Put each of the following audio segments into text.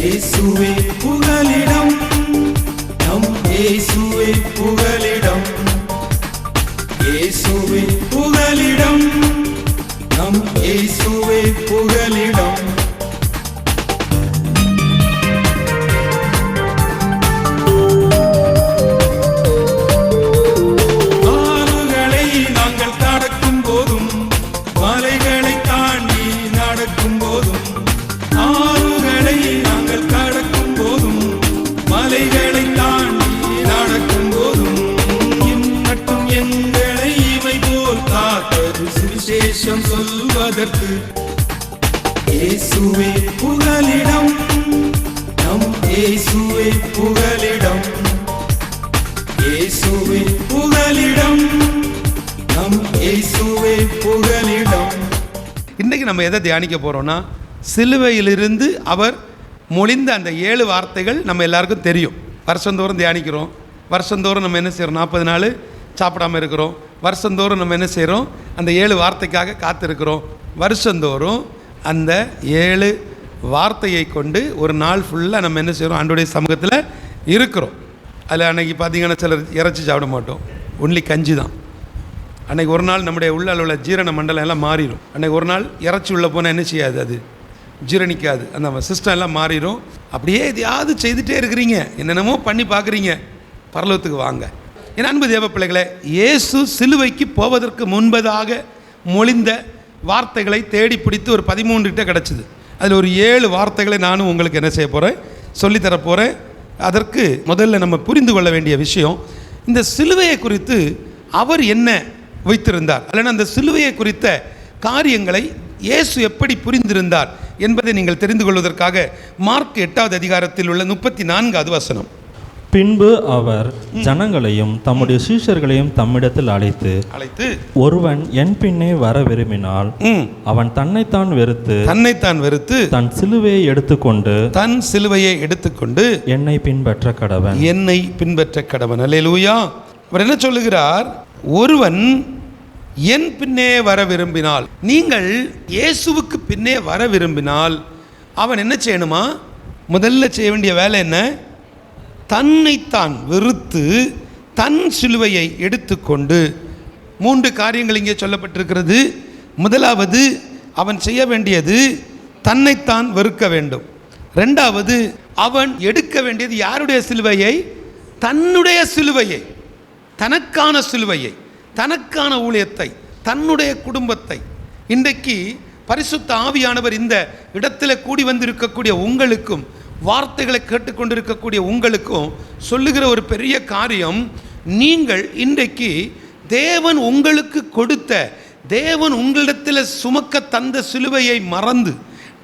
இயேசுவே புகலிடம், நம் இயேசுவே புகலிடம். இயேசுவே புகலிடம், நம் இயேசுவே புகலிடம். ஆறுகளை நாங்கள் கடக்கும் போதும், மலைகளை தாண்டி நடக்கும் போதும், ஆறுகளை நாங்கள் கடக்கும் போதும், மலைகளை தாண்டி நடக்கும் போதும், இன்னட்டும் எங்களை இவை போல் காத்தது சுவிசேஷம் சொல்வதற்கு. இயேசுவே புகலிடம், நம் இயேசுவே புகலிடம். இயேசுவே புகலிடம், நம் இயேசுவே புகலிடம். இன்றைக்கு நம்ம எதை தியானிக்க போகிறோம்னா, சிலுவையிலிருந்து அவர் மொழிந்த அந்த 7 வார்த்தைகள் நம்ம எல்லாருக்கும் தெரியும். வருஷந்தோறும் தியானிக்கிறோம். வருஷந்தோறும் நம்ம என்ன செய்கிறோம், 40 நாள் சாப்பிடாமல் இருக்கிறோம். வருஷந்தோறும் நம்ம என்ன செய்கிறோம், அந்த 7 வார்த்தைக்காக காத்திருக்கிறோம். வருஷந்தோறும் அந்த 7 வார்த்தையை கொண்டு ஒரு நாள் ஃபுல்லாக நம்ம என்ன செய்கிறோம், ஆண்டவருடைய சமூகத்தில் இருக்கிறோம். அதில் அன்றைக்கி பார்த்திங்கன்னா சிலர் இறைச்சி சாப்பிட மாட்டோம், ஒன்லி கஞ்சி தான். அன்றைக்கி ஒரு நாள் நம்முடைய உள்ள ஜீரண மண்டலம் எல்லாம் மாறிடும். அன்றைக்கி ஒரு நாள் இறைச்சி உள்ளே போனால் என்ன செய்யாது, அது ஜீரணிக்காது, அந்த சிஸ்டம் எல்லாம் மாறிடும். அப்படியே எதையாவது செய்துகிட்டே இருக்கிறீங்க, என்னென்னமோ பண்ணி பார்க்குறீங்க, பரலோகத்துக்கு வாங்க. என் அன்பு தேவ பிள்ளைகளை, இயேசு சிலுவைக்கு போவதற்கு முன்பதாக மொழிந்த வார்த்தைகளை தேடி பிடித்து ஒரு 13 கிட்ட கிடச்சிது. அதில் ஒரு 7 வார்த்தைகளை நானும் உங்களுக்கு என்ன செய்ய போகிறேன், சொல்லித்தரப்போகிறேன். அதற்கு முதல்ல நம்ம புரிந்து கொள்ள வேண்டிய விஷயம், இந்த சிலுவையை குறித்து அவர் என்ன வைத்திருந்தார், அல்லனா அந்த சிலுவையை குறித்த காரியங்களை இயேசு எப்படி புரிந்திருந்தார் என்பதை நீங்கள் தெரிந்து கொள்வதற்காக மார்க் 8வது அதிகாரத்தில் உள்ள 34வது வசனம். பின்பு அவர் ஜனங்களையும் தம்முடைய சீஷர்களையும் தம்மிடத்தில் அழைத்து, ஒருவன் என் பின்னே வர விரும்பினால் அவன் தன்னைத்தான் வெறுத்து தன் சிலுவையை எடுத்துக்கொண்டு என்னை பின்பற்ற கடவன். அல்லேலூயா. அவர் என்ன சொல்லுகிறார், ஒருவன் என் பின்னே வர விரும்பினால், நீங்கள் இயேசுவுக்கு பின்னே வர விரும்பினால் அவன் என்ன செய்யணுமா, முதல்ல செய்ய வேண்டிய வேலை என்ன, தன்னைத்தான் வெறுத்து தன் சிலுவையை எடுத்துக்கொண்டு. 3 காரியங்கள் இங்கே சொல்லப்பட்டிருக்கிறது. முதலாவது, அவன் செய்ய வேண்டியது தன்னைத்தான் வெறுக்க வேண்டும். 2வது, அவன் எடுக்க வேண்டியது யாருடைய சிலுவையை, தன்னுடைய சிலுவையை, தனக்கான சிலுவையை, தனக்கான ஊழியத்தை, தன்னுடைய குடும்பத்தை. இன்றைக்கு பரிசுத்த ஆவியானவர் இந்த இடத்துல கூடி வந்திருக்கக்கூடிய உங்களுக்கும், வார்த்தைகளை கேட்டுக்கொண்டிருக்கக்கூடிய உங்களுக்கும் சொல்லுகிற ஒரு பெரிய காரியம், நீங்கள் இன்றைக்கு தேவன் உங்களுக்கு கொடுத்த, தேவன் உங்களிடத்தில் சுமக்க தந்த சிலுவையை மறந்து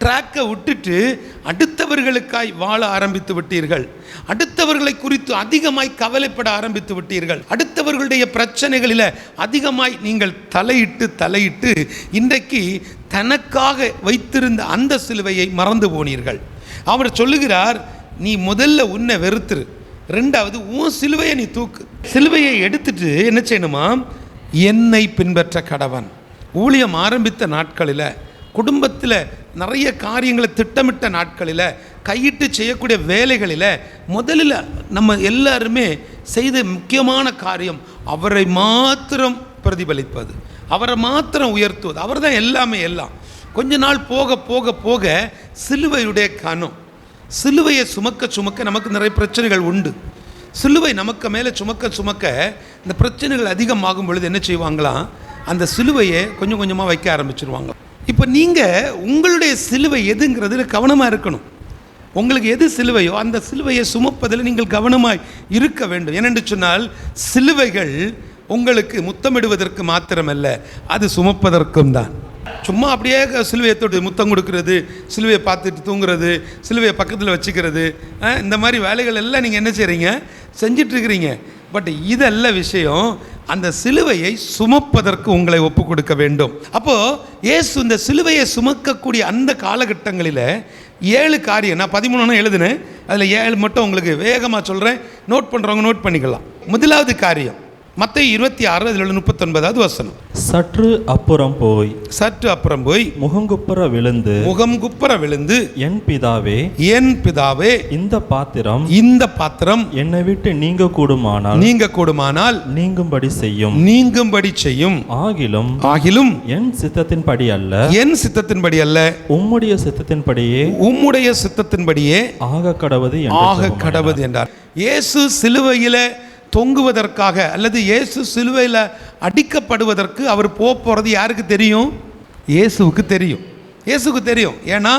ட்ராக்கை விட்டுட்டு அடுத்தவர்களுக்காய் வாழ ஆரம்பித்து விட்டீர்கள். அடுத்தவர்களை குறித்து அதிகமாய் கவலைப்பட ஆரம்பித்து விட்டீர்கள். அடுத்தவர்களுடைய பிரச்சனைகளில் அதிகமாய் நீங்கள் தலையிட்டு இன்றைக்கு தனக்காக வைத்திருந்த அந்த சிலுவையை மறந்து போனீர்கள். அவர் சொல்லுகிறார், நீ முதல்ல உன்னை வெறுத்துரு, 2வது உன் சிலுவையை நீ தூக்கு. சிலுவையை எடுத்துட்டு என்ன செய்யணுமா, என்னை பின்பற்ற கடவன். ஊழியம் ஆரம்பித்த நாட்களில், குடும்பத்தில் நிறைய காரியங்களை திட்டமிட்ட நாட்களில், கையிட்டு செய்யக்கூடிய வேலைகளில் முதலில் நம்ம எல்லாருமே செய்த முக்கியமான காரியம் அவரை மாத்திரம் பிரதிபலிப்பது, அவரை மாத்திரம் உயர்த்துவது. அவர் தான் எல்லாமே எல்லாம். கொஞ்ச நாள் போக போக போக சிலுவையுடைய கனம், சிலுவையை சுமக்க நமக்கு நிறைய பிரச்சனைகள் உண்டு. சிலுவை நமக்கு மேலே சுமக்க இந்த பிரச்சனைகள் அதிகமாகும் பொழுது என்ன செய்வாங்களாம், அந்த சிலுவையை கொஞ்சம் கொஞ்சமாக வைக்க ஆரம்பிச்சிருவாங்க. இப்போ நீங்கள் உங்களுடைய சிலுவை எதுங்கிறதுல கவனமாக இருக்கணும். உங்களுக்கு எது சிலுவையோ அந்த சிலுவையை சுமப்பதில் நீங்கள் கவனமாய் இருக்க வேண்டும். ஏனென்று சொன்னால், சிலுவைகள் உங்களுக்கு முத்தமிடுவதற்கு மாத்திரமல்ல, அது சுமப்பதற்கும் தான். சும்மா அப்படியே சிலுவையை தொட்டு முத்தம் கொடுக்கறது, சிலுவையை பார்த்துட்டு தூங்குறது, சிலுவையை பக்கத்தில் வச்சுக்கிறது, இந்த மாதிரி வேலைகள் எல்லாம் நீங்கள் என்ன செய்கிறீங்க, செஞ்சிட்ருக்கிறீங்க. பட் இதல்ல விஷயம். அந்த சிலுவையை சுமப்பதற்கு உங்களை ஒப்பு கொடுக்க வேண்டும். அப்போது இயேசு இந்த சிலுவையை சுமக்கக்கூடிய அந்த காலகட்டங்களில் 7 காரியம், நான் 13 எழுதுனேன், அதில் 7 மட்டும் உங்களுக்கு வேகமாக சொல்கிறேன். நோட் பண்ணுறவங்க நோட் பண்ணிக்கலாம். முதலாவது காரியம், மத்தேயு 26 அதில் 39வது வசனம். சற்று அப்புறம் போய் முகங்குப்புற விழுந்து என் பிதாவே இந்த பாத்திரம் என்னை விட்டு நீங்க கூடுமானால் நீங்கும்படி செய்யும். ஆகிலும் என் சித்தத்தின்படி அல்ல உம்முடைய சித்தத்தின்படியே ஆக கடவது என்றார். இயேசு சிலுவையில தொங்குவதற்காக அல்லது இயேசு சிலுவையில் அடிக்கப்படுவதற்கு அவர் போகிறது யாருக்கு தெரியும்? இயேசுவுக்கு தெரியும். ஏன்னா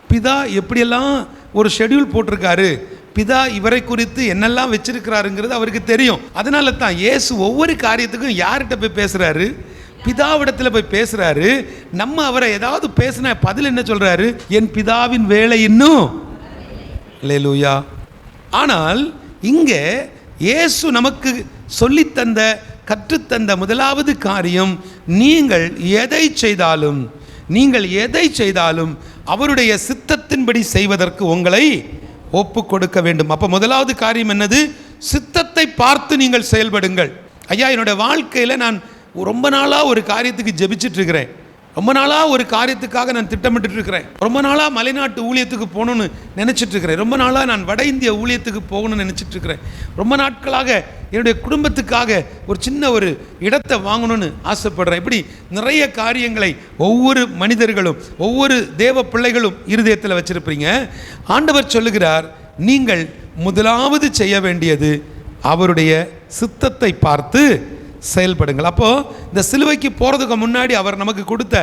பிதா எப்படியெல்லாம் ஒரு ஷெட்யூல் போட்டிருக்காரு, பிதா இவரை குறித்து என்னெல்லாம் வச்சிருக்கிறாருங்கிறது அவருக்கு தெரியும். அதனால தான் இயேசு ஒவ்வொரு காரியத்துக்கும் யார்கிட்ட போய் பேசுகிறாரு? பிதாவிடத்தில் போய் பேசுகிறாரு. நம்ம அவரை ஏதாவது பேசின பதில் என்ன சொல்கிறாரு? என் பிதாவின் வேலை இன்னும் அல்லேலூயா. ஆனால் இங்கே இயேசு நமக்கு சொல்லித்தந்த கற்றுத்தந்த முதலாவது காரியம், நீங்கள் எதை செய்தாலும் அவருடைய சித்தத்தின்படி செய்வதற்கு உங்களை ஒப்பு கொடுக்க வேண்டும். அப்போ முதலாவது காரியம் என்னது? சித்தத்தை பார்த்து நீங்கள் செயல்படுங்கள். ஐயா, என்னோட வாழ்க்கையில் நான் ரொம்ப நாளாக ஒரு காரியத்துக்கு ஜெபிச்சுட்டு இருக்கிறேன், ரொம்ப நாளாக ஒரு காரியத்துக்காக நான் திட்டமிட்டு இருக்கிறேன், ரொம்ப நாளாக மலைநாட்டு ஊழியத்துக்கு போகணுன்னு நினச்சிட்டு இருக்கிறேன், ரொம்ப நாளாக நான் வட இந்திய ஊழியத்துக்கு போகணும்னு நினச்சிட்டு இருக்கிறேன், ரொம்ப நாட்களாக என்னுடைய குடும்பத்துக்காக ஒரு சின்ன ஒரு இடத்தை வாங்கணும்னு ஆசைப்படுறேன். இப்படி நிறைய காரியங்களை ஒவ்வொரு மனிதர்களும் ஒவ்வொரு தேவ பிள்ளைகளும் இருதயத்தில் வச்சிருப்பீங்க. ஆண்டவர் சொல்லுகிறார், நீங்கள் முதலாவது செய்ய வேண்டியது அவருடைய சித்தத்தை பார்த்து செயல்படுங்கள். அப்போ இந்த சிலுவைக்கு போறதுக்கு முன்னாடி அவர் நமக்கு கொடுத்த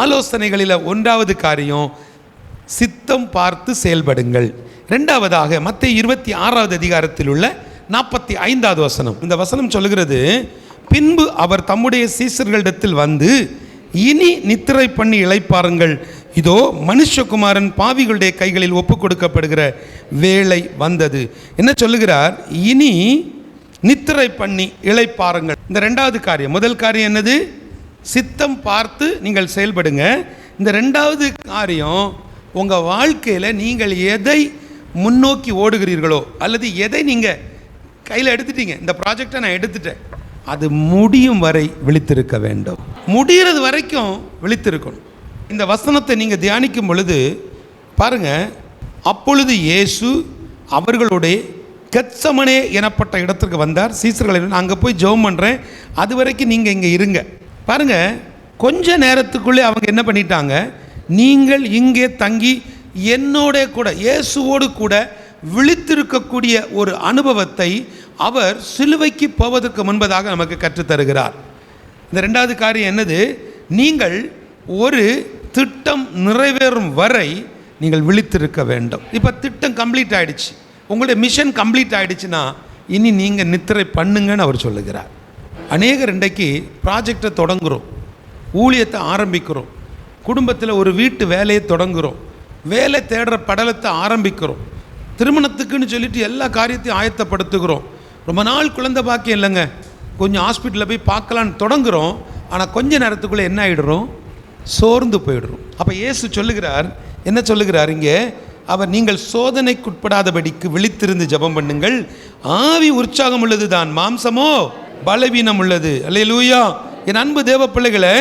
ஆலோசனைகளில் ஒன்றாவது காரியம், சித்தம் பார்த்து செயல்படுங்கள். இரண்டாவதாக மத்தேயு 26வது அதிகாரத்தில் உள்ள 45வது வசனம். இந்த வசனம் சொல்லுகிறது, பின்பு அவர் தம்முடைய சீசர்களிடத்தில் வந்து, இனி நித்திரை பண்ணி இளைப்பாருங்கள், இதோ மனுஷகுமாரன் பாவிகளுடைய கைகளில் ஒப்பு கொடுக்கப்படுகிற வேளை வந்தது. என்ன சொல்லுகிறார்? இனி நித்திரை பண்ணி இளைப்பாருங்கள். இந்த ரெண்டாவது காரியம். முதல் காரியம் என்னது? சித்தம் பார்த்து நீங்கள் செயல்படுங்க. இந்த ரெண்டாவது காரியம், உங்கள் வாழ்க்கையில் நீங்கள் எதை முன்னோக்கி ஓடுகிறீர்களோ அல்லது எதை நீங்கள் கையில் எடுத்துட்டீங்க, இந்த ப்ராஜெக்டை நான் எடுத்துட்டேன், அது முடியும் வரை விழித்திருக்க வேண்டும். முடிகிறது வரைக்கும் விழித்திருக்கணும். இந்த வசனத்தை நீங்கள் தியானிக்கும் பொழுது பாருங்க, அப்பொழுது இயேசு அவர்களுடைய கெத்சமனே எனப்பட்ட இடத்திற்கு வந்தார். சீசர்களை, அங்கே போய் ஜெபம் பண்ணுறேன், அது வரைக்கும் நீங்கள் இங்கே இருங்க. பாருங்க, கொஞ்ச நேரத்துக்குள்ளே அவங்க என்ன பண்ணிட்டாங்க? நீங்கள் இங்கே தங்கி என்னோட கூட, இயேசுவோடு கூட விழித்திருக்கக்கூடிய ஒரு அனுபவத்தை அவர் சிலுவைக்கு போவதற்கு முன்பதாக நமக்கு கற்றுத்தருகிறார். இந்த ரெண்டாவது காரியம் என்னது? நீங்கள் ஒரு திட்டம் நிறைவேறும் வரை நீங்கள் விழித்திருக்க வேண்டும். இப்போ திட்டம் கம்ப்ளீட் ஆகிடுச்சு, உங்களுடைய மிஷன் கம்ப்ளீட் ஆகிடுச்சுன்னா இனி நீங்கள் நித்திரை பண்ணுங்கன்னு அவர் சொல்லுகிறார். அநேகர் இன்றைக்கு ப்ராஜெக்டை தொடங்குகிறோம், ஊழியத்தை ஆரம்பிக்கிறோம், குடும்பத்தில் ஒரு வீட்டு வேலையை தொடங்குகிறோம், வேலை தேடுற படலத்தை ஆரம்பிக்கிறோம், திருமணத்துக்குன்னு சொல்லிட்டு எல்லா காரியத்தையும் ஆயத்தப்படுத்துகிறோம். ரொம்ப நாள் குழந்தை பாக்கியம் இல்லைங்க, கொஞ்சம் ஹாஸ்பிட்டலில் போய் பார்க்கலான்னு தொடங்குகிறோம். ஆனால் கொஞ்ச நேரத்துக்குள்ளே என்ன ஆகிடுறோம்? சோர்ந்து போயிடுறோம். அப்போ இயேசு சொல்லுகிறார், என்ன சொல்லுகிறார் இங்கே? அவர் நீங்கள் சோதனைக்குட்படாதபடிக்கு விழித்திருந்து ஜெபம் பண்ணுங்கள், ஆவி உற்சாகம் உள்ளது தான், மாம்சமோ பலவீனம் உள்ளது. அல்லேலூயா. என் அன்பு தேவ பிள்ளைகளை,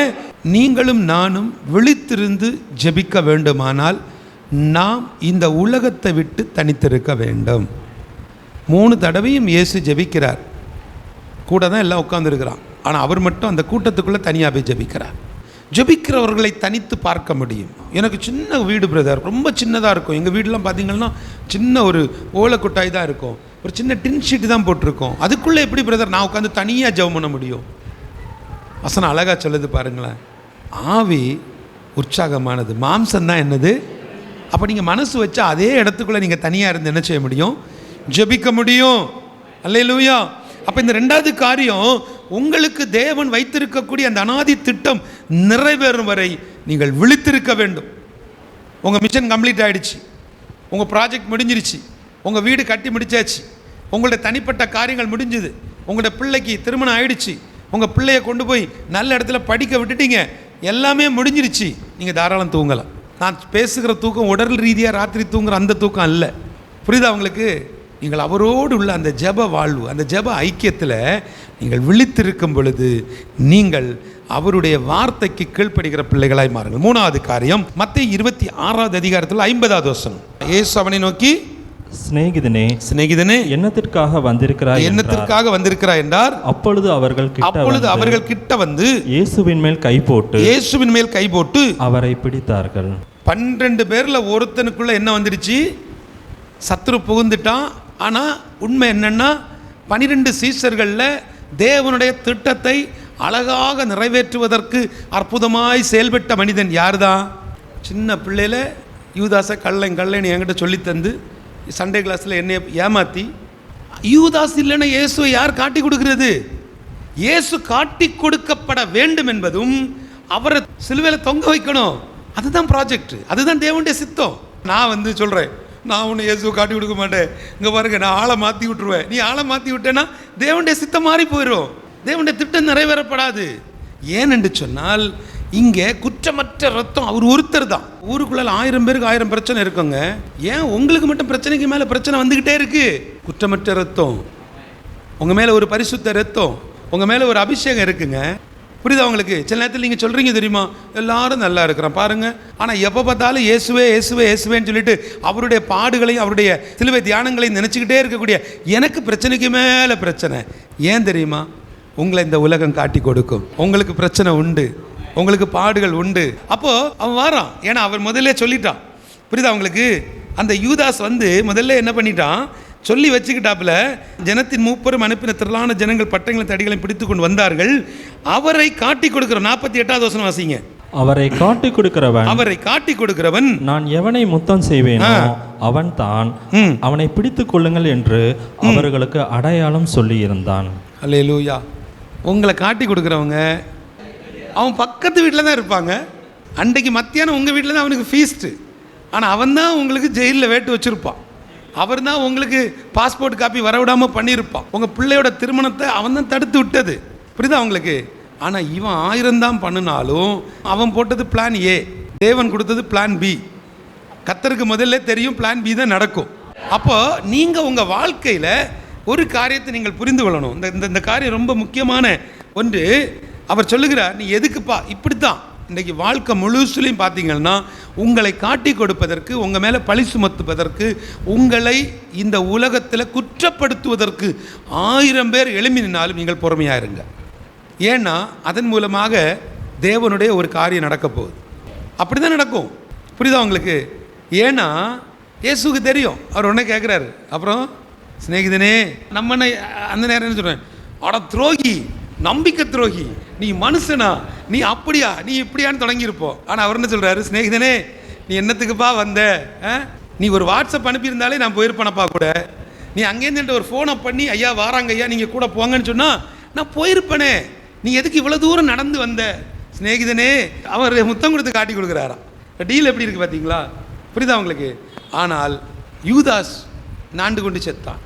நீங்களும் நானும் விழித்திருந்து ஜெபிக்க வேண்டுமானால் நாம் இந்த உலகத்தை விட்டு தனித்திருக்க வேண்டும். 3 தடவையும் இயேசு ஜெபிக்கிறார், கூட தான் எல்லாம் உட்கார்ந்துருக்கிறான், ஆனால் அவர் மட்டும் அந்த கூட்டத்துக்குள்ளே தனியாக போய் ஜெபிக்கிறார். ஜெபிக்கிறவர்களை தனித்து பார்க்க முடியும். எனக்கு சின்ன வீடு பிரதர், ரொம்ப சின்னதாக இருக்கும். எங்கள் வீடெலாம் பார்த்திங்கன்னா சின்ன ஒரு ஓலைக்குட்டாய் தான் இருக்கும், ஒரு சின்ன டின் ஷீட்டு தான் போட்டிருக்கோம். அதுக்குள்ளே எப்படி பிரதர் நான் உட்காந்து தனியாக ஜெபம் பண்ண முடியும்? வசனம் அழகாக சொல்லுது பாருங்களேன். ஆவி உற்சாகமானது, மாம்சம்தான் என்னது? அப்போ நீங்கள் மனசு வச்சா அதே இடத்துக்குள்ளே நீங்கள் தனியாக இருந்து என்ன செய்ய முடியும்? ஜெபிக்க முடியும். அல்லேலூயா. அப்போ இந்த ரெண்டாவது காரியம், உங்களுக்கு தேவன் வைத்திருக்கக்கூடிய அந்த அனாதி திட்டம் நிறைவேறும் வரை நீங்கள் விழித்திருக்க வேண்டும். உங்கள் மிஷன் கம்ப்ளீட் ஆகிடுச்சு, உங்கள் ப்ராஜெக்ட் முடிஞ்சிருச்சு, உங்கள் வீடு கட்டி முடிச்சாச்சு, உங்களுடைய தனிப்பட்ட காரியங்கள் முடிஞ்சுது, உங்களுடைய பிள்ளைக்கு திருமணம் ஆகிடுச்சு, உங்கள் பிள்ளையை கொண்டு போய் நல்ல இடத்துல படிக்க விட்டுட்டீங்க, எல்லாமே முடிஞ்சிருச்சு, நீங்கள் தாராளம் தூங்கலாம். நான் பேசுகிற தூக்கம் உடல் ரீதியாக ராத்திரி தூங்குற அந்த தூக்கம் அல்ல. புரியுதா உங்களுக்கு? நீங்கள் அவரோடு உள்ள அந்த ஜெப வாழ்வு, அந்த ஜெப ஐக்கியத்தில் நீங்கள் விழித்திருக்கும் பொழுது நீங்கள் அவருடைய வார்த்தைக்கு கீழ்ப்படுகிற பிள்ளைகளாய் மாறுங்கள். மூணாவது காரியம், மத்தேயு 26வது அதிகாரத்தில் 50வது வசனம். இயேசு அவனை நோக்கி, சிநேகிதனே சிநேகிதனே, என்னத்திற்காக வந்திருக்கிறாய் என்றார். அப்பொழுது அவர்கள் கிட்ட வந்து இயேசுவின் மேல் கை போட்டு அவரை பிடித்தார்கள். 12 பேர்ல ஒருத்தனுக்குள்ள என்ன வந்துடுச்சு? சத்துரு புகுந்துட்டான். ஆனா உண்மை என்னன்னா, 12 சீஷர்கள்ல தேவனுடைய திட்டத்தை அழகாக நிறைவேற்றுவதற்கு அற்புதமாய் செயல்பட்ட மனிதன் யார்தான்? சின்ன பிள்ளையில யூதாசை கள்ளன் என்கிட்ட சொல்லி தந்து சண்டே கிளாஸில் என்னை ஏமாற்றி, யூதாஸ் இல்லைன்னா இயேசுவை யார் காட்டி கொடுக்கிறது? இயேசு காட்டி கொடுக்கப்பட வேண்டும் என்பதும் அவரை சிலுவையில் தொங்க வைக்கணும். அதுதான் ப்ராஜெக்ட், அதுதான் தேவனுடைய சித்தம். நான் சொல்கிறேன், நான் ஒன்று இயேசுவை காட்டி கொடுக்க மாட்டேன். இங்கே பாருங்க, நான் ஆளை மாற்றி விட்டுருவேன். நீ ஆளை மாற்றி விட்டேன்னா தேவனுடைய சித்தம் மாறி போயிடும், தேவனுடைய திட்டம் நிறைவேறப்படாது. ஏனென்று சொன்னால், இங்கே குற்றமற்ற ரத்தம் அவர் ஒருத்தர் தான். ஊருக்குள்ள 1000 பேருக்கு 1000 பிரச்சனை இருக்குங்க. ஏன் உங்களுக்கு மட்டும் பிரச்சனைக்கு மேலே பிரச்சனை வந்துக்கிட்டே இருக்கு? குற்றமற்ற ரத்தம், உங்கள் மேலே ஒரு பரிசுத்த ரத்தம், உங்கள் மேலே ஒரு அபிஷேகம் இருக்குங்க. புரியுதா உங்களுக்கு? சில நேரத்தில் நீங்கள் சொல்கிறீங்க தெரியுமா, எல்லாரும் நல்லா இருக்கிறான் பாருங்க, ஆனால் எப்போ பார்த்தாலும் இயேசுவே இயேசுவே இயேசுவேன்னு சொல்லிட்டு அவருடைய பாடுகளையும் அவருடைய சிலுவை தியானங்களையும் நினச்சிக்கிட்டே இருக்கக்கூடிய எனக்கு பிரச்சனைக்கு மேலே பிரச்சனை. ஏன் தெரியுமா? உங்களை இந்த உலகம் காட்டி கொடுக்கும். உங்களுக்கு பிரச்சனை உண்டு, உங்களுக்கு பாடுகள் உண்டு. அப்போ அவன் வாரான், ஏன்னா அவர் முதல்ல சொல்லிட்டான். புரியுதா உங்களுக்கு? அந்த யூதாஸ் முதல்ல என்ன பண்ணிட்டான், சொல்லி வச்சுக்கிட்டாப்புல, ஜனத்தின் மூப்பரும் அனுப்பின திரளான ஜனங்கள் பட்டங்களை தடிகளையும் பிடித்து கொண்டு வந்தார்கள், அவரை காட்டி கொடுக்கிறோம். 48வது வசனம் வாசிங்க. அவரை காட்டி கொடுக்கிறவன் நான் எவனை முத்தம் செய்வேனோ அவன் தான், அவனை பிடித்துக் கொள்ளுங்கள் என்று அவர்களுக்கு அடையாளம் சொல்லி இருந்தான். அல்லேலூயா. உங்களை காட்டி கொடுக்குறவங்க அவன் பக்கத்து வீட்டில் தான் இருப்பாங்க. அன்றைக்கு மத்தியானம் உங்கள் வீட்டில் தான் அவனுக்கு ஃபீஸ்ட்டு. ஆனால் அவன் தான் உங்களுக்கு ஜெயிலில் வேட்டு வச்சுருப்பான். அவர் தான் உங்களுக்கு பாஸ்போர்ட் காப்பி வரவிடாமல் பண்ணியிருப்பான். உங்கள் பிள்ளையோட திருமணத்தை அவன் தான் தடுத்து விட்டது. புரியுதா உங்களுக்கு? ஆனால் இவன் 1000 தான் பண்ணினாலும் அவன் போட்டது பிளான் ஏ, தேவன் கொடுத்தது பிளான் பி. கர்த்தருக்கு முதல்ல தெரியும் பிளான் பி தான் நடக்கும். அப்போ நீங்கள் உங்கள் வாழ்க்கையில் ஒரு காரியத்தை நீங்கள் புரிந்து கொள்ளணும். இந்த காரியம் ரொம்ப முக்கியமான ஒன்று. அவர் சொல்லுகிறார், நீ எதுக்குப்பா இப்படித்தான் இன்றைக்கி வாழ்க்கை முழுசுலையும் பார்த்தீங்கன்னா, உங்களை காட்டி கொடுப்பதற்கு, உங்கள் மேலே பழி சுமத்துவதற்கு, உங்களை இந்த உலகத்தில் குற்றப்படுத்துவதற்கு 1000 பேர் எழும்பி நின்னாலும் நீங்கள் பொறுமையாக இருங்க. ஏன்னா அதன் மூலமாக தேவனுடைய ஒரு காரியம் நடக்க போகுது. அப்படி தான் நடக்கும். புரியுதா உங்களுக்கு? ஏன்னா இயேசுக்கு தெரியும். அவர் உடனே கேட்குறாரு, அப்புறம் சிநேகிதனே, நம்ம அந்த நேரம் என்ன சொல்கிறேன், அட துரோகி, நம்பிக்கை துரோகி, நீ மனுஷனா, நீ அப்படியா, நீ இப்படியான்னு தொடங்கியிருப்போம். ஆனால் அவர் என்ன சொல்கிறாரு, சிநேகிதனே, நீ என்னத்துக்குப்பா வந்த? நீ ஒரு வாட்ஸ்அப் அனுப்பியிருந்தாலே நான் போயிருப்பேனப்பா கூட. நீ அங்கேருந்து ஒரு ஃபோனை பண்ணி, ஐயா வாராங்க ஐயா நீங்கள் கூட போங்கன்னு சொன்னால் நான் போயிருப்பேனே. நீ எதுக்கு இவ்வளோ தூரம் நடந்து வந்த? சிநேகிதனே, அவர் முத்தம் கொடுத்து காட்டி கொடுக்குறாராம். டீல் எப்படி இருக்குது பார்த்தீங்களா? புரியுதா உங்களுக்கு? ஆனால் யூதாஸ் நாண்டு கொண்டு செத்தான்.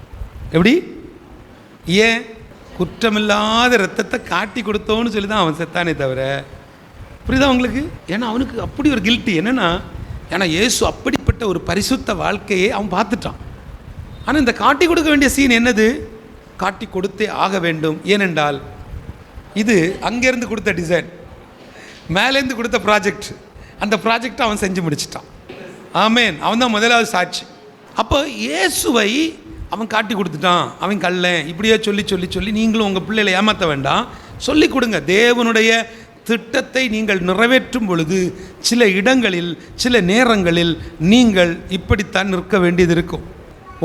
எப்படி? ஏன்? குற்றமில்லாத ரத்தத்தை காட்டி கொடுத்தோன்னு சொல்லி தான் அவன் செத்தானே தவிர. புரியுதா உங்களுக்கு? ஏன்னா அவனுக்கு அப்படி ஒரு கில்ட்டி. என்னென்னா, ஏன்னா இயேசு அப்படிப்பட்ட ஒரு பரிசுத்த வாழ்க்கையை அவன் பார்த்துட்டான். ஆனால் இந்த காட்டி கொடுக்க வேண்டிய சீன் என்னது? காட்டி கொடுத்தே ஆக வேண்டும். ஏனென்றால் இது அங்கேருந்து கொடுத்த டிசைன், மேலேருந்து கொடுத்த ப்ராஜெக்ட். அந்த ப்ராஜெக்டை அவன் செஞ்சு முடிச்சிட்டான். ஆமேன். அவன் தான் முதலாவது சாட்சி. அப்போ இயேசுவை அவன் காட்டி கொடுத்துட்டான். அவன் கள்ளன் இப்படியே சொல்லி சொல்லி சொல்லி நீங்களும் உங்கள் பிள்ளைகளை ஏமாற்ற வேண்டாம். சொல்லி கொடுங்க. தேவனுடைய திட்டத்தை நீங்கள் நிறைவேற்றும் பொழுது சில இடங்களில், சில நேரங்களில் நீங்கள் இப்படித்தான் நிற்க வேண்டியது இருக்கும்.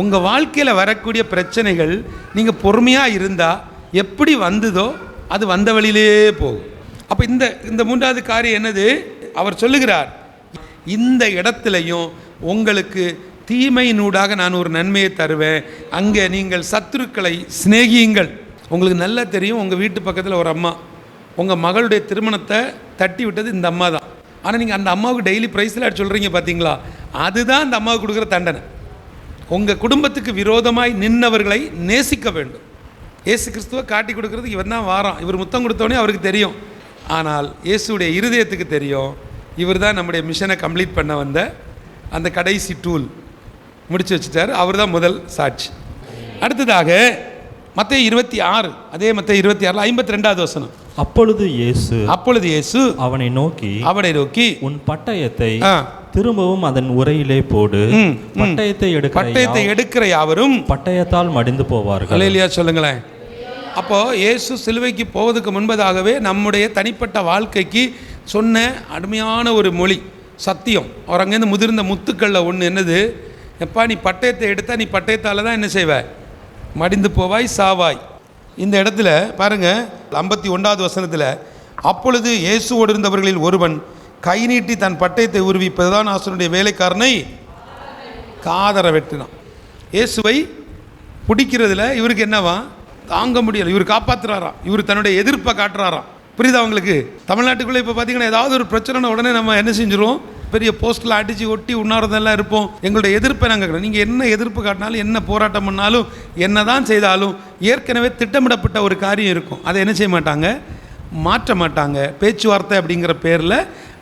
உங்கள் வாழ்க்கையில் வரக்கூடிய பிரச்சனைகள் நீங்கள் பொறுமையாக இருந்தால் எப்படி வந்ததோ அது வந்த வழியிலே போகும். அப்போ இந்த மூன்றாவது காரியம் என்னது? அவர் சொல்லுகிறார், இந்த இடத்துலையும் உங்களுக்கு தீமையினூடாக நான் ஒரு நன்மையை தருவேன், அங்கே நீங்கள் சத்துருக்களை சிநேகியுங்கள். உங்களுக்கு நல்லா தெரியும், உங்கள் வீட்டு பக்கத்தில் ஒரு அம்மா உங்கள் மகளுடைய திருமணத்தை தட்டி விட்டது இந்த அம்மா தான். ஆனால் நீங்கள் அந்த அம்மாவுக்கு டெய்லி ப்ரைஸில் சொல்கிறீங்க பார்த்தீங்களா? அதுதான் அந்த அம்மாவுக்கு கொடுக்குற தண்டனை. உங்கள் குடும்பத்துக்கு விரோதமாய் நின்னவர்களை நேசிக்க வேண்டும். இயேசு கிறிஸ்துவை காட்டி கொடுக்குறதுக்கு இவன் தான் வாரான். இவர் முத்தம் கொடுத்தோடனே அவருக்கு தெரியும். ஆனால் இயேசுடைய இருதயத்துக்கு தெரியும், இவர் தான் நம்முடைய மிஷனை கம்ப்ளீட் பண்ண வந்த அந்த கடைசி டூல். முடிச்சு வச்சுட்டார். அவர் தான் முதல் சாட்சி. அடுத்ததாக மத்தேயு 26, அதே மத்தேயு 26 52வது வசனம். அப்பொழுது இயேசு அவனை நோக்கி உன் பட்டயத்தை திரும்பவும் அதன் உரையிலே போடு, பட்டயத்தை எடுக்கிற யாவரும் பட்டயத்தால் மடிந்து போவார்கள். அல்லேலூயா சொல்லுங்களேன். அப்போ இயேசு சிலுவைக்கு போவதுக்கு முன்பதாகவே நம்முடைய தனிப்பட்ட வாழ்க்கைக்கு சொன்ன அருமையான ஒரு மொழி, சத்தியம். அவர் அங்கேருந்து முதிர்ந்த முத்துக்களில் ஒன்று என்னது, எப்பா நீ பட்டயத்தை எடுத்தா நீ பட்டயத்தால் தான் என்ன செய்வாய், மடிந்து போவாய், சாவாய். இந்த இடத்துல பாருங்க 51வது வசனத்தில், அப்பொழுது இயேசுவோடு இருந்தவர்களில் ஒருவன் கை நீட்டி தன் பட்டயத்தை உருவி பிரதான ஆசாரியனுடைய வேலைக்காரனை காதற வெட்டினான். இயேசுவை பிடிக்கிறதுல இவருக்கு என்னவா தாங்க முடியலை, இவர் காப்பாற்றுறாராம், இவர் தன்னுடைய எதிர்ப்பை காட்டுறாராம். புரியுதா அவங்களுக்கு? தமிழ்நாட்டுக்குள்ளே இப்போ பார்த்தீங்கன்னா ஏதாவது ஒரு பிரச்சனை உடனே நம்ம என்ன செஞ்சிருவோம், பெரிய போஸ்டில் அடித்து ஒட்டி உண்ணாவிரதெல்லாம் இருப்போம். எங்களுடைய எதிர்ப்பை நாங்கள் கேட்குறோம். நீங்கள் என்ன எதிர்ப்பு காட்டினாலும், என்ன போராட்டம் பண்ணாலும், என்ன தான் செய்தாலும் ஏற்கனவே திட்டமிடப்பட்ட ஒரு காரியம் இருக்கும். அதை என்ன செய்ய மாட்டாங்க, மாற்ற மாட்டாங்க. பேச்சுவார்த்தை அப்படிங்கிற பேரில்,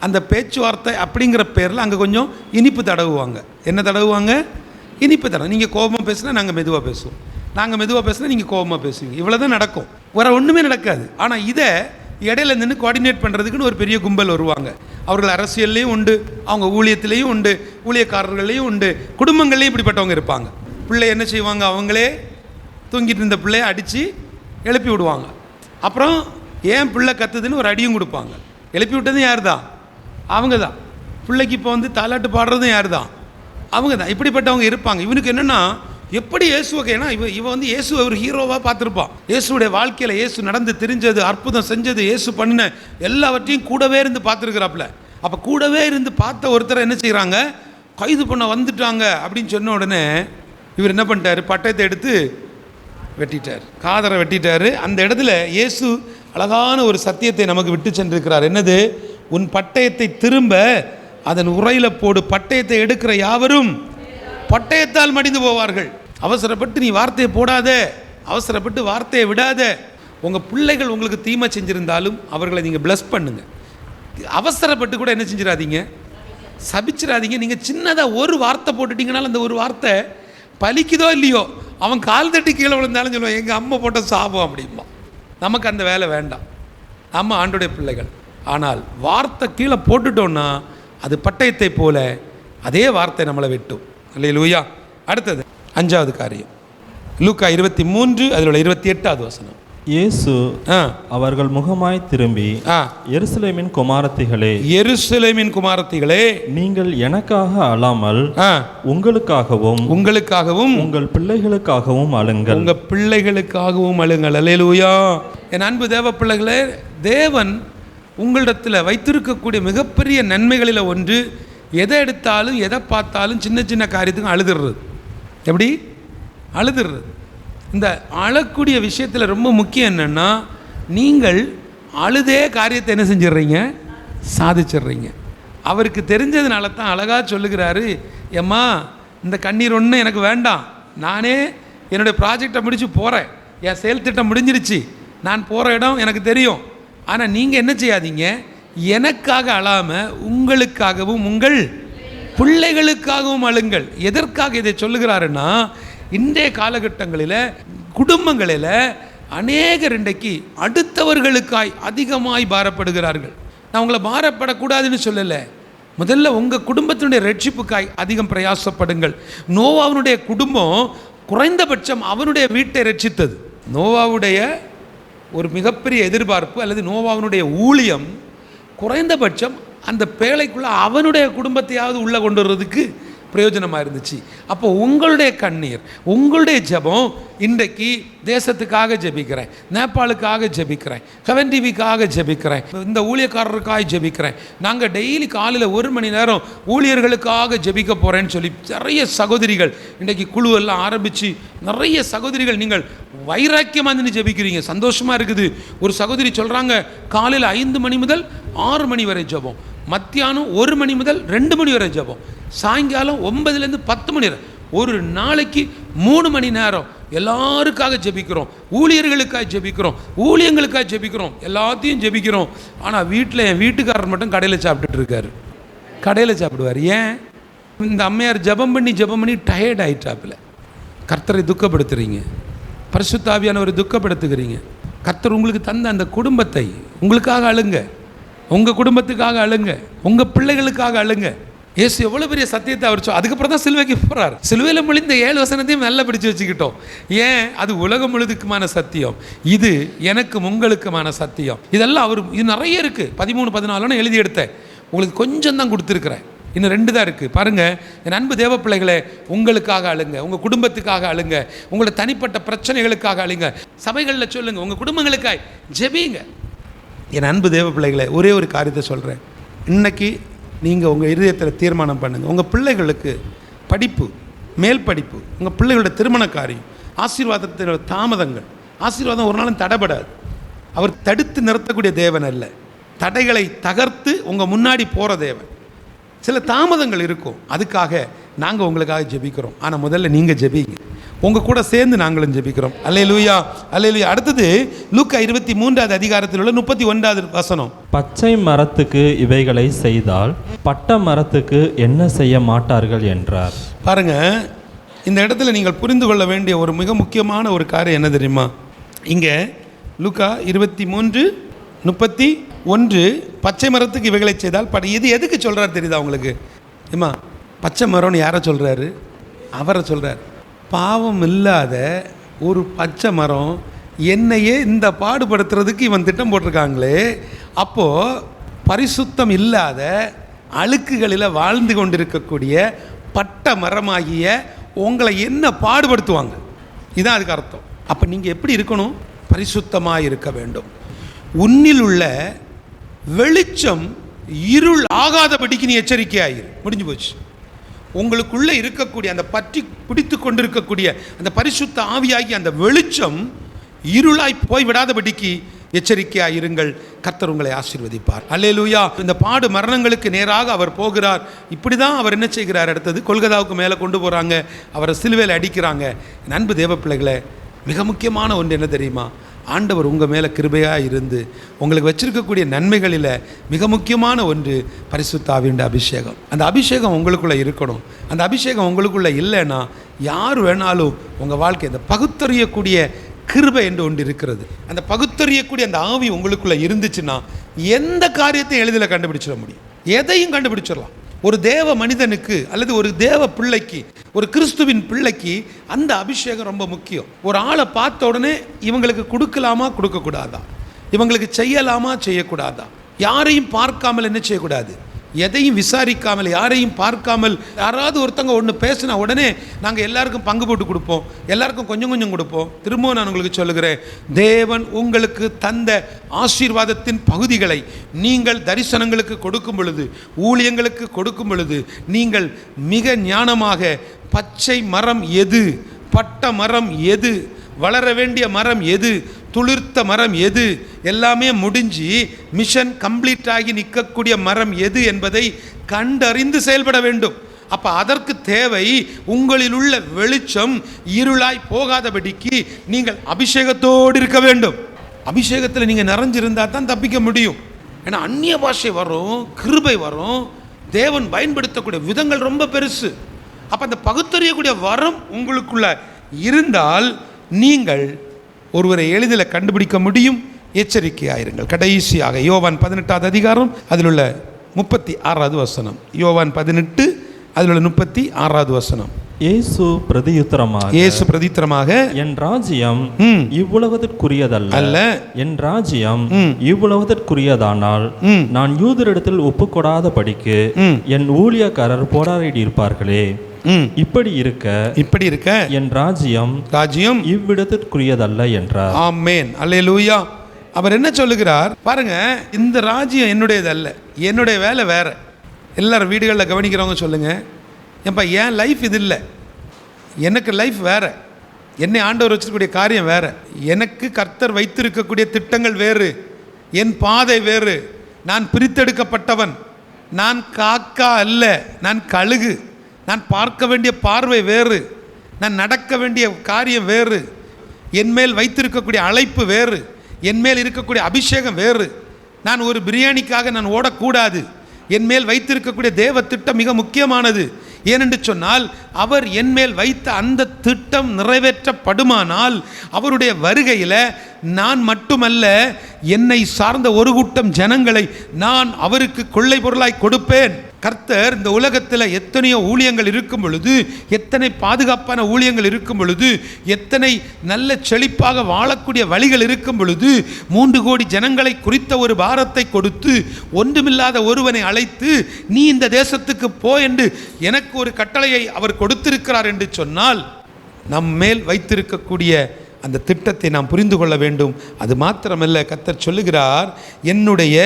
அந்த பேச்சுவார்த்தை அப்படிங்கிற பேரில் அங்கே கொஞ்சம் இனிப்பு தடவுவாங்க. என்ன தடவுவாங்க? இனிப்பு தடவை. நீங்கள் கோபமாக பேசுனா நாங்கள் மெதுவாக பேசுவோம், நாங்கள் மெதுவாக பேசுனா நீங்கள் கோபமாக பேசுவீங்க. இவ்வளோ தான் நடக்கும், வேறு ஒன்றுமே நடக்காது. ஆனால் இதை இடையில நின்று கோஆர்டினேட் பண்ணுறதுக்குன்னு ஒரு பெரிய கும்பல் வருவாங்க. அவர்கள் அரசியல்லையும் உண்டு, அவங்க ஊழியத்திலையும் உண்டு, ஊழியக்காரர்களையும் உண்டு, குடும்பங்கள்லேயும் இப்படிப்பட்டவங்க இருப்பாங்க. பிள்ளை என்ன செய்வாங்க, அவங்களே தூங்கிட்டு இருந்த பிள்ளையை அடித்து எழுப்பி விடுவாங்க. அப்புறம் ஏன் பிள்ளை கத்துதுன்னு ஒரு அடியும் கொடுப்பாங்க. எழுப்பி விட்டதும் யார் தான்? அவங்க தான். பிள்ளைக்கு இப்போ தாலாட்டு பாடுறதும் யார் தான்? அவங்க தான். இப்படிப்பட்டவங்க இருப்பாங்க. இவனுக்கு என்னென்னா, எப்படி இயேசுவை, ஏன்னா இவன் இயேசுவை ஒரு ஹீரோவாக பார்த்துருப்பான். இயேசுடைய வாழ்க்கையில் இயேசு நடந்து தெரிஞ்சது, அற்புதம் செஞ்சது, இயேசு பண்ணின எல்லாவற்றையும் கூடவே இருந்து பார்த்துருக்குறாப்புல. அப்போ கூடவே இருந்து பார்த்த ஒருத்தரை என்ன செய்கிறாங்க, கைது பண்ண வந்துட்டாங்க அப்படின்னு சொன்ன உடனே இவர் என்ன பண்ணிட்டார், பட்டயத்தை எடுத்து வெட்டிட்டார், காதரை வெட்டிட்டார். அந்த இடத்துல இயேசு அழகான ஒரு சத்தியத்தை நமக்கு விட்டு சென்றிருக்கிறார். என்னது? உன் பட்டயத்தை திரும்ப அதன் உரையில் போடு, பட்டயத்தை எடுக்கிற யாவரும் பட்டயத்தால் மடிந்து போவார்கள். அவசரப்பட்டு நீ வார்த்தையை போடாத, அவசரப்பட்டு வார்த்தையை விடாத. உங்கள் பிள்ளைகள் உங்களுக்கு தீமை செஞ்சுருந்தாலும் அவர்களை நீங்கள் பிளஸ் பண்ணுங்க. அவசரப்பட்டு கூட என்ன செஞ்சிடாதீங்க, சபிச்சிடாதீங்க. நீங்கள் சின்னதாக ஒரு வார்த்தை போட்டுட்டீங்கனாலும் அந்த ஒரு வார்த்தை பலிக்குதோ இல்லையோ, அவன் கால் தட்டி கீழே விழுந்தாலும் சொல்லுவான் எங்கள் அம்மா போட்ட சாபம் அப்படிம்பா. நமக்கு அந்த வேலை வேண்டாம், நம்ம ஆண்டோடைய பிள்ளைகள். ஆனால் வார்த்தை கீழே போட்டுட்டோன்னா அது பட்டயத்தை போல அதே வார்த்தை நம்மளை வெட்டும். அல்லேலூயா. அடுத்தது 5வது காரியம், லூக்கா 23 அதில் 28வது வசனம். இயேசு அவர்கள் முகமாய் திரும்பி, எருசலேமின் குமாரத்திகளே, நீங்கள் எனக்காக அழாமல் உங்களுக்காகவும் உங்கள் பிள்ளைகளுக்காகவும் அழுங்கள். உங்கள் பிள்ளைகளுக்காகவும் அழுங்கள். அல்லேலூயா. என் அன்பு தேவ பிள்ளைகளே, தேவன் உங்களிடத்தில் வைத்திருக்கக்கூடிய மிகப்பெரிய நன்மைகளில் ஒன்று, எதை எடுத்தாலும் எதை பார்த்தாலும் சின்ன சின்ன காரியத்துக்கு அழுதுடுறது. எப்படி அழுதுடுறது? இந்த அழக்கூடிய விஷயத்தில் ரொம்ப முக்கியம் என்னென்னா, நீங்கள் அழுதே காரியத்தை என்ன செஞ்சிடுறீங்க, சாதிச்சிடுறீங்க. அவருக்கு தெரிஞ்சதுனால தான் அழகாக சொல்லுகிறாரு, ஏம்மா இந்த கண்ணீர் ஒன்று எனக்கு வேண்டாம், நானே என்னுடைய ப்ராஜெக்டை முடித்து போகிறேன், என் செயல் திட்டம் முடிஞ்சிருச்சு, நான் போகிற இடம் எனக்கு தெரியும். ஆனால் நீங்கள் என்ன செய்யாதீங்க, எனக்காக அழாமல் உங்களுக்காகவும் உங்கள் பிள்ளைகளுக்காகவும் அழுங்கள். எதற்காக இதை சொல்லுகிறாருன்னா, இன்றைய காலகட்டங்களில் குடும்பங்களில் அநேகர் இன்றைக்கு அடுத்தவர்களுக்காய் அதிகமாய் பாரப்படுகிறார்கள். நான் உங்களை பாரப்படக்கூடாதுன்னு சொல்லலை, முதல்ல உங்கள் குடும்பத்தினுடைய ரட்சிப்புக்காய் அதிகம் பிரயாசப்படுங்கள். நோவாவுடைய குடும்பம் குறைந்தபட்சம் அவனுடைய வீட்டை ரட்சித்தது. நோவாவுடைய ஒரு மிகப்பெரிய எதிர்பார்ப்பு அல்லது நோவாவுடைய ஊழியம் குறைந்தபட்சம் அந்த பேழைக்குள்ளே அவனுடைய குடும்பத்தையாவது உள்ளே கொண்டு வர்றதுக்கு பிரயோஜனமாக இருந்துச்சு. அப்போ உங்களுடைய கண்ணீர், உங்களுடைய ஜெபம், இன்றைக்கு தேசத்துக்காக ஜெபிக்கிறேன், நேபாளுக்காக ஜெபிக்கிறேன், கவன் டிவிக்காக ஜெபிக்கிறேன், இந்த ஊழியக்காரருக்காக ஜெபிக்கிறேன், நாங்கள் டெய்லி காலையில் 1 மணி நேரம் ஊழியர்களுக்காக ஜெபிக்க போகிறேன்னு சொல்லி நிறைய சகோதரிகள் இன்றைக்கி குழு எல்லாம் ஆரம்பித்து நிறைய சகோதரிகள் நீங்கள் வைராக்கியமாக இருந்து ஜெபிக்கிறீங்க. சந்தோஷமாக இருக்குது. ஒரு சகோதரி சொல்கிறாங்க, காலையில் 5 மணி முதல் 6 மணி வரை ஜெபம், மத்தியானம் 1 மணி முதல் 2 மணி வரை ஜெபம், சாயங்காலம் 9லேருந்து 10 மணி வரை, ஒரு நாளைக்கு 3 மணி நேரம் எல்லாருக்காக ஜெபிக்கிறோம், ஊழியர்களுக்காக ஜெபிக்கிறோம், ஊழியங்களுக்காக ஜெபிக்கிறோம், எல்லாத்தையும் ஜெபிக்கிறோம். ஆனால் வீட்டில் என் வீட்டுக்காரர் மட்டும் கடையில் சாப்பிட்டுட்டு இருக்காரு. கடையில் சாப்பிடுவார். ஏன்? இந்த அம்மையார் ஜெபம் பண்ணி டயர்ட் ஆகிட்டாப்புல. கர்த்தரை துக்கப்படுத்துறீங்க, பரிசுத்த ஆவியானவரை துக்கப்படுத்துகிறீங்க. கர்த்தர் உங்களுக்கு தந்த அந்த குடும்பத்தை உங்களுக்காக அழுங்க, உங்கள் குடும்பத்துக்காக அழுங்க, உங்கள் பிள்ளைகளுக்காக அழுங்க. இயேசு எவ்வளோ பெரிய சத்தியத்தை அவர் அதுக்கப்புறம் தான் சிலுவைக்கு போகிறார். சிலுவையில் மொழிந்த 7 வசனத்தையும் நல்லா பிடிச்சு வச்சுக்கிட்டோம். ஏன்? அது உலகம் முழுதுக்குமான சத்தியம், இது எனக்கும் உங்களுக்குமான சத்தியம். இதெல்லாம் அவர் இது நிறைய இருக்குது. 13, 14 எழுதி எடுத்தேன், உங்களுக்கு கொஞ்சம் தான் கொடுத்துருக்குறேன், இன்னும் 2 தான் இருக்குது. பாருங்கள், என் அன்பு தேவ பிள்ளைகளே, உங்களுக்காக அழுங்க, உங்கள் குடும்பத்துக்காக அழுங்க, உங்களோட தனிப்பட்ட பிரச்சனைகளுக்காக அழுங்க, சபைகளில் சொல்லுங்கள், உங்கள் குடும்பங்களுக்காக ஜெபிங்க. என் அன்பு தேவ பிள்ளைகளே, ஒரே ஒரு காரியத்தை சொல்கிறேன். இன்னைக்கு நீங்கள் உங்கள் இதயத்தில் தீர்மானம் பண்ணுங்கள். உங்கள் பிள்ளைகளுக்கு படிப்பு, மேல் படிப்பு, உங்கள் பிள்ளைகளோட திருமண காரியம், ஆசீர்வாதத்தினோட தாமதங்கள், ஆசீர்வாதம் ஒரு நாளும் தடைபடாது. அவர் தடுத்து நிறுத்தக்கூடிய தேவன் அல்ல, தடைகளை தகர்த்து உங்கள் முன்னாடி போகிற தேவன். சில தாமதங்கள் இருக்கும், அதுக்காக நாங்கள் உங்களுக்காக ஜெபிக்கிறோம். ஆனால் முதல்ல நீங்கள் ஜெபிங்க, உங்கள் கூட சேர்ந்து நாங்களும் ஜெபிக்கிறோம். அல்லேலூயா, அல்லேலூயா. அடுத்தது லூக்கா 23வது அதிகாரத்தில் உள்ள 31வது வசனம். பச்சை மரத்துக்கு இவைகளை செய்தால் பட்ட மரத்துக்கு என்ன செய்ய மாட்டார்கள் என்றார். பாருங்க, இந்த இடத்துல நீங்கள் புரிந்து கொள்ள வேண்டிய ஒரு மிக முக்கியமான ஒரு காரியம் என்ன தெரியுமா? இங்கே லூக்கா 23:31 பச்சை மரத்துக்கு இவைகளை செய்தால் இது எதுக்கு சொல்கிறார் தெரியுதா உங்களுக்கு? ஏம்மா, பச்சை மரம்னு யாரை சொல்கிறாரு? அவரை சொல்கிறார். பாவம் இல்லாத ஒரு பச்சை மரம் என்னையே இந்த பாடுபடுத்துறதுக்கு இவன் திட்டம் போட்டிருக்காங்களே, அப்போது பரிசுத்தம் இல்லாத அழுக்குகளில் வாழ்ந்து கொண்டிருக்கக்கூடிய பட்ட மரமாகிய உங்களை என்ன பாடுபடுத்துவாங்க? இதுதான் அதுக்கு அர்த்தம். அப்போ நீங்கள் எப்படி இருக்கணும்? பரிசுத்தமாக இருக்க வேண்டும். உன்னில் உள்ள வெளிச்சம் இருள் ஆகாதபடிக்கு நீ எச்சரிக்கையாயிரு. முடிஞ்சு போச்சு. உங்களுக்குள்ளே இருக்கக்கூடிய அந்த பற்றி பிடித்து கொண்டிருக்கக்கூடிய அந்த பரிசுத்த ஆவியாகி அந்த வெளிச்சம் இருளாய் போய்விடாதபடிக்கு எச்சரிக்கையாக இருங்கள். கர்த்தர் உங்களை ஆசீர்வதிப்பார். அல்லேலூயா. இந்த பாடு மரணங்களுக்கு நேராக அவர் போகிறார். இப்படி தான் அவர் என்ன செய்கிறார்? அடுத்தது கொல்கதாவுக்கு மேலே கொண்டு போகிறாங்க, அவரை சிலுவையில் அடிக்கிறாங்க. அன்பு தேவ பிள்ளைகளே, மிக முக்கியமான ஒன்று என்ன தெரியுமா? ஆண்டவர் உங்கள் மேலே கிருபையாக இருந்து உங்களுக்கு வச்சிருக்கக்கூடிய நன்மைகளில் மிக முக்கியமான ஒன்று பரிசுத்த ஆவியின் அபிஷேகம். அந்த அபிஷேகம் உங்களுக்குள்ளே இருக்கணும். அந்த அபிஷேகம் உங்களுக்குள்ளே இல்லைன்னா யார் வேணாலும் உங்கள் வாழ்க்கை இந்த பகுத்தறியக்கூடிய கிருபை என்று ஒன்று இருக்கிறது. அந்த பகுத்தறியக்கூடிய அந்த ஆவி உங்களுக்குள்ளே இருந்துச்சுன்னா எந்த காரியத்தையும் எளிதில் கண்டுபிடிச்சிட முடியும், எதையும் கண்டுபிடிச்சிடலாம். ஒரு தேவ மனிதனுக்கு அல்லது ஒரு தேவ பிள்ளைக்கு, ஒரு கிறிஸ்துவின் பிள்ளைக்கு அந்த அபிஷேகம் ரொம்ப முக்கியம். ஒரு ஆளை பார்த்த உடனே இவங்களுக்கு கொடுக்கலாமா கொடுக்கக்கூடாதா, இவங்களுக்கு செய்யலாமா செய்யக்கூடாதா, யாரையும் பார்க்காமல் என்ன செய்யக்கூடாது, எதையும் விசாரிக்காமல், யாரையும் பார்க்காமல், யாராவது ஒருத்தங்க ஒன்று பேசினா உடனே நாங்கள் எல்லாருக்கும் பங்கு போட்டு கொடுப்போம், எல்லாருக்கும் கொஞ்சம் கொஞ்சம் கொடுப்போம். திரும்பவும் நான் உங்களுக்கு சொல்லுகிறேன், தேவன் உங்களுக்கு தந்த ஆசீர்வாதத்தின் பகுதிகளை நீங்கள் தரிசனங்களுக்கு கொடுக்கும் பொழுது, ஊழியங்களுக்கு கொடுக்கும் பொழுது, நீங்கள் மிக ஞானமாக பச்சை மரம் எது, பட்ட மரம் எது, வளர வேண்டிய மரம் எது, துளிர்த்த மரம் எது, எல்லாமே முடிஞ்சு மிஷன் கம்ப்ளீட் ஆகி நிற்கக்கூடிய மரம் எது என்பதை கண்டறிந்து செயல்பட வேண்டும். அப்போ அதற்கு தேவை உங்களில் உள்ள வெளிச்சம் இருளாய் போகாதபடிக்கு நீங்கள் அபிஷேகத்தோடு இருக்க வேண்டும். அபிஷேகத்தில் நீங்கள் நிறைஞ்சிருந்தால் தான் தப்பிக்க முடியும். ஏன்னா அந்நிய பாஷை வரும், கிருபை வரும், தேவன் பயன்படுத்தக்கூடிய விதங்கள் ரொம்ப பெருசு. அப்போ அந்த பகுத்தறியக்கூடிய வரம் உங்களுக்குள்ள இருந்தால் நீங்கள் ஒருவரை எளிதில் கண்டுபிடிக்க முடியும். எச்சரிக்கையாயிருங்கள். கடைசியாக யோவான் 18வது அதிகாரம் அதில் உள்ள 36வது வசனம். யோவான் 18 அதில் உள்ள 36வது வசனம். இயேசு பிரதியுத்தரமாக என் ராஜ்யம் இவ்வுலகத்திற்குரியதல்ல அல்ல, என் ராஜ்யம் இவ்வுலகத்திற்குரியதானால் நான் யூதரிடத்தில் ஒப்புக்கொடாத படிக்கு என் ஊழியக்காரர் போராடி இருப்பார்களே. இப்படி இருக்க என் ராஜ்யம் இவ்விடத்திற்குரியதல்ல என்றார். ஆமென், அல்லேலூயா. அவர் என்ன சொல்லுகிறார் பாருங்க, இந்த ராஜ்யம் என்னுடையது அல்ல, என்னுடைய வேலை வேற. எல்லாரும் வீடுகளில் கவனிக்கிறவங்க சொல்லுங்க, ஏன்பா என் லைஃப் இது இல்லை, எனக்கு லைஃப் வேற, என்னை ஆண்டவர் வச்சிருக்கக்கூடிய காரியம் வேற, எனக்கு கர்த்தர் வைத்திருக்கக்கூடிய திட்டங்கள் வேறு, என் பாதை வேறு, நான் பிரித்தெடுக்கப்பட்டவன், நான் காக்கா அல்ல, நான் கழுகு, நான் பார்க்க வேண்டிய பார்வை வேறு, நான் நடக்க வேண்டிய காரியம் வேறு, என் மேல் வைத்திருக்கக்கூடிய அழைப்பு வேறு, என் மேல் இருக்கக்கூடிய அபிஷேகம் வேறு. நான் ஒரு பிரியாணிக்காக நான் ஓடக்கூடாது. என் மேல் வைத்திருக்கக்கூடிய தேவ திட்டம் மிக முக்கியமானது. ஏனென்று சொன்னால் அவர் என் மேல் வைத்த அந்த திட்டம் நிறைவேற்றப்படுமானால் அவருடைய வருகையில் நான் மட்டுமல்ல, என்னை சார்ந்த ஒரு கூட்டம் ஜனங்களை நான் அவருக்கு கொள்ளை பொருளாய் கொடுப்பேன். கர்த்தர் இந்த உலகத்தில் எத்தனையோ ஊழியங்கள் இருக்கும் பொழுது, எத்தனை பாதுகாப்பான ஊழியங்கள் இருக்கும் பொழுது, எத்தனை நல்ல செழிப்பாக வாழக்கூடிய வழிகள் இருக்கும் பொழுது, 3 கோடி ஜனங்களை குறித்த ஒரு பாரத்தை கொடுத்து ஒன்றுமில்லாத ஒருவனை அழைத்து நீ இந்த தேசத்துக்கு போ என்று எனக்கு ஒரு கட்டளையை அவர் கொடுத்திருக்கிறார் என்று சொன்னால், நம் மேல் வைத்திருக்கக்கூடிய அந்த திட்டத்தை நாம் புரிந்து கொள்ள வேண்டும். அது மாத்திரமல்ல, கர்த்தர் சொல்லுகிறார், என்னுடைய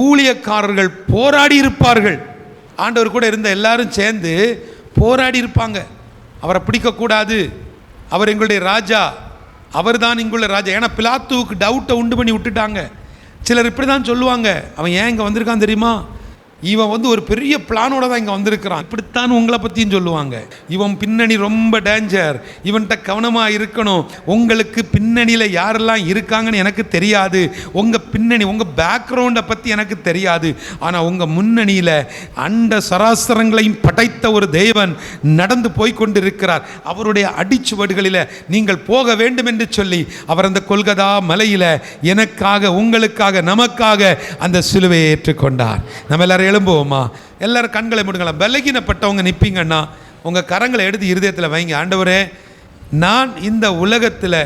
ஊழியக்காரர்கள் போராடி இருப்பார்கள். ஆண்டவர் கூட இருந்த எல்லாரும் சேர்ந்து போராடி இருப்பாங்க. அவரை பிடிக்கக்கூடாது, அவர் எங்களுடைய ராஜா, அவர் தான் இங்குள்ள ராஜா. ஏன்னா பிலாத்துவுக்கு டவுட்டை உண்டு பண்ணி விட்டுட்டாங்க. சிலர் இப்படி தான் சொல்லுவாங்க, அவன் ஏன் இங்கே வந்திருக்கான் தெரியுமா, இவன் ஒரு பெரிய பிளானோட தான் இங்கே வந்திருக்கிறான், இப்படித்தான் உங்களை பற்றியும் சொல்லுவாங்க. இவன் பின்னணி ரொம்ப டேஞ்சர், இவன்கிட்ட கவனமாக இருக்கணும். உங்களுக்கு பின்னணியில் யாரெல்லாம் இருக்காங்கன்னு எனக்கு தெரியாது, உங்கள் பின்னணி உங்கள் பேக்ரவுண்டை பற்றி எனக்கு தெரியாது. ஆனால் உங்கள் முன்னணியில் அண்ட சராசரங்களையும் படைத்த ஒரு தேவன் நடந்து போய் கொண்டிருக்கிறார். அவருடைய அடிச்சுவடுகளில் நீங்கள் போக வேண்டும் என்று சொல்லி அவர் அந்த கொல்கதா மலையில் எனக்காக, உங்களுக்காக, நமக்காக அந்த சிலுவையை ஏற்றுக்கொண்டார். நம்ம எல்லாரும் எழும்புவோமா? எல்லாரும் கண்களை மூடுங்களா. பலகீனப்பட்டவங்க நிற்பீங்கன்னா உங்கள் கரங்களை எடுத்து இருதயத்தில் வைங்க. ஆண்டவரே, நான் இந்த உலகத்தில்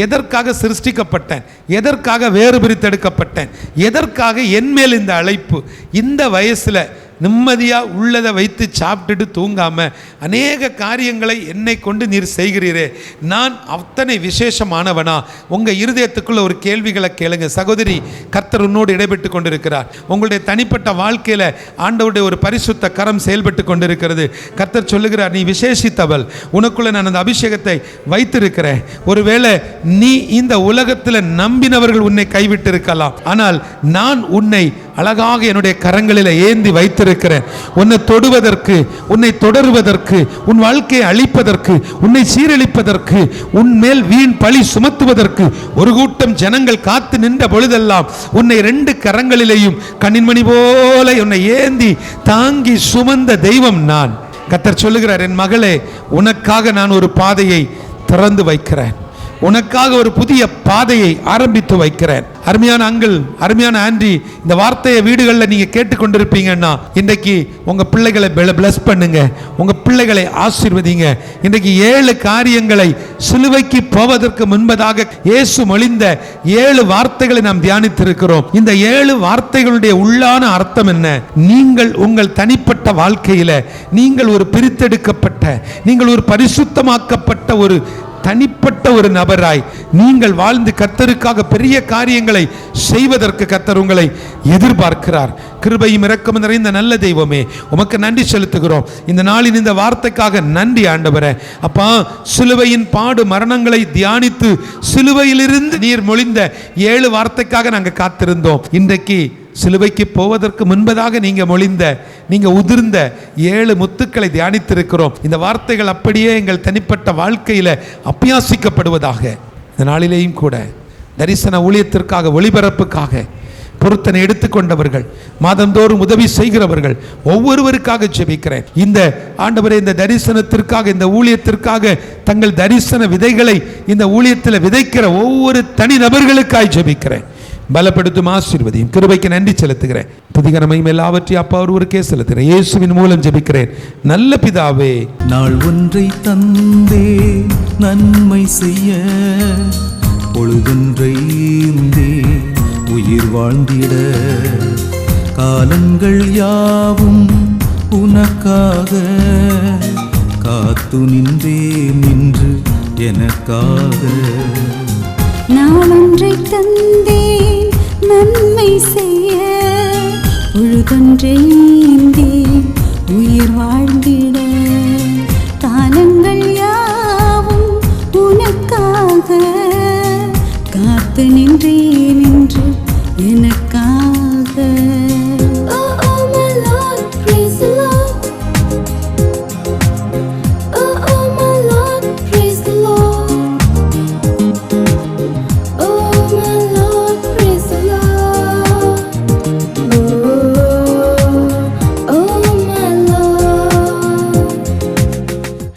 எதற்காக சிருஷ்டிக்கப்பட்டேன், எதற்காக வேறு பிரித்தெடுக்கப்பட்டேன், எதற்காக என் மேல் இந்த அழைப்பு, இந்த வயசில் நிம்மதியாக உள்ளதை வைத்து சாப்பிட்டுட்டு தூங்காமல் அநேக காரியங்களை என்னை கொண்டு நீர் செய்கிறீரே, நான் அத்தனை விசேஷமானவனா? உங்கள் இருதயத்துக்குள்ள ஒரு கேள்விகளை கேளுங்க. சகோதரி, கர்த்தர் உன்னோடு இடைபெற்று கொண்டிருக்கிறார். உங்களுடைய தனிப்பட்ட வாழ்க்கையில் ஆண்டவருடைய ஒரு பரிசுத்த கரம் செயல்பட்டு கொண்டிருக்கிறது. கர்த்தர் சொல்லுகிறார், நீ விசேஷித்தவள், உனக்குள்ள நான் அந்த அபிஷேகத்தை வைத்திருக்கிறேன். ஒருவேளை நீ இந்த உலகத்தில் நம்பினவர்கள் உன்னை கைவிட்டு இருக்கலாம், ஆனால் நான் உன்னை அழகாக என்னுடைய கரங்களில் ஏந்தி வைத்திருக்கிறேன். உன்னை தொடுவதற்கு, உன்னை தொடருவதற்கு, உன் வாழ்க்கையை அழிப்பதற்கு, உன்னை சீரழிப்பதற்கு, உன் மேல் வீண் பழி சுமத்துவதற்கு ஒரு கூட்டம் ஜனங்கள் காத்து நின்ற பொழுதெல்லாம் உன்னை 2 கரங்களிலேயும் கண்ணின்மணி போல உன்னை ஏந்தி தாங்கி சுமந்த தெய்வம் நான். கர்த்தர் சொல்லுகிறார், என் மகளே, உனக்காக நான் ஒரு பாதையை திறந்து வைக்கிறேன், உனக்காக ஒரு புதிய பாதையை ஆரம்பித்து வைக்கிறேன். அருமையான அங்கிள், அருமையான ஆண்டி, இந்த வார்த்தையை வீடுகளில் நீங்கள் கேட்டுக்கொண்டிருப்பீங்கன்னா இன்றைக்கு உங்கள் பிள்ளைகளை பிளஸ் பண்ணுங்க, உங்கள் பிள்ளைகளை ஆசீர்வதிங்க. இன்றைக்கு 7 காரியங்களை சிலுவைக்கு போவதற்கு முன்பதாக இயேசு மொழிந்த 7 வார்த்தைகளை நாம் தியானித்திருக்கிறோம். இந்த 7 வார்த்தைகளுடைய உள்ளான அர்த்தம் என்ன? நீங்கள் உங்கள் தனிப்பட்ட வாழ்க்கையில் நீங்கள் ஒரு பிரித்தெடுக்கப்பட்ட, நீங்கள் ஒரு பரிசுத்தமாக்கப்பட்ட ஒரு தனிப்பட்ட ஒரு நபராய் நீங்கள் வாழ்ந்து கர்த்தருக்காக பெரிய காரியங்களை செய்வதற்கு கர்த்தர் உங்களை எதிர்பார்க்கிறார். கிருபையும் இரக்கமும் நிறைந்த நல்ல தெய்வமே, உமக்கு நன்றி செலுத்துகிறோம். இந்த நாளின் இந்த வார்த்தைக்காக நன்றி ஆண்டவரே. அப்பா, சிலுவையின் பாடு மரணங்களை தியானித்து சிலுவையிலிருந்து நீர் மொழிந்த 7 வார்த்தைக்காக நாங்கள் காத்திருந்தோம். இன்றைக்கு சிலுவைக்கு போவதற்கு முன்பதாக நீங்க மொழிந்த, நீங்க உதிர்ந்த 7 முத்துக்களை தியானித்திருக்கிறோம். இந்த வார்த்தைகள் அப்படியே எங்கள் தனிப்பட்ட வாழ்க்கையில் அபியாசிக்கப்படுவதாக. இந்த நாளிலேயும் கூட தரிசன ஊழியத்திற்காக, ஒளிபரப்புக்காக பொருத்தனை எடுத்துக்கொண்டவர்கள், மாதந்தோறும் உதவி செய்கிறவர்கள் ஒவ்வொருவருக்காக ஜெபிக்கிறேன். இந்த ஆண்டவரே, இந்த தரிசனத்திற்காக, இந்த ஊழியத்திற்காக தங்கள் தரிசன விதைகளை இந்த ஊழியத்தில் விதைக்கிற ஒவ்வொரு தனி நபர்களுக்காக ஜெபிக்கிறேன். பலப்படுத்தும், ஆசீர்வதியும். கிருபைக்கு நன்றி செலுத்துகிறேன். துதிகரமையும் எல்லாவற்றையும் அப்பா ஒருவருக்கே செலுத்துகிறேன். இயேசுவின் மூலம் ஜெபிக்கிறேன் நல்ல பிதாவே. நாள் ஒன்றை தந்தே நன்மை செய்ய, பொழுதொன்றை ஈந்தே உயிர் வாழ்ந்திட, காலங்கள் யாவும் உனக்காக காத்து நின்றேன் என்று எனக்காக. நான் ஒன்றை தந்தேன் நன்மை செய்ய, பொழுதொன்றை ஈந்தேன்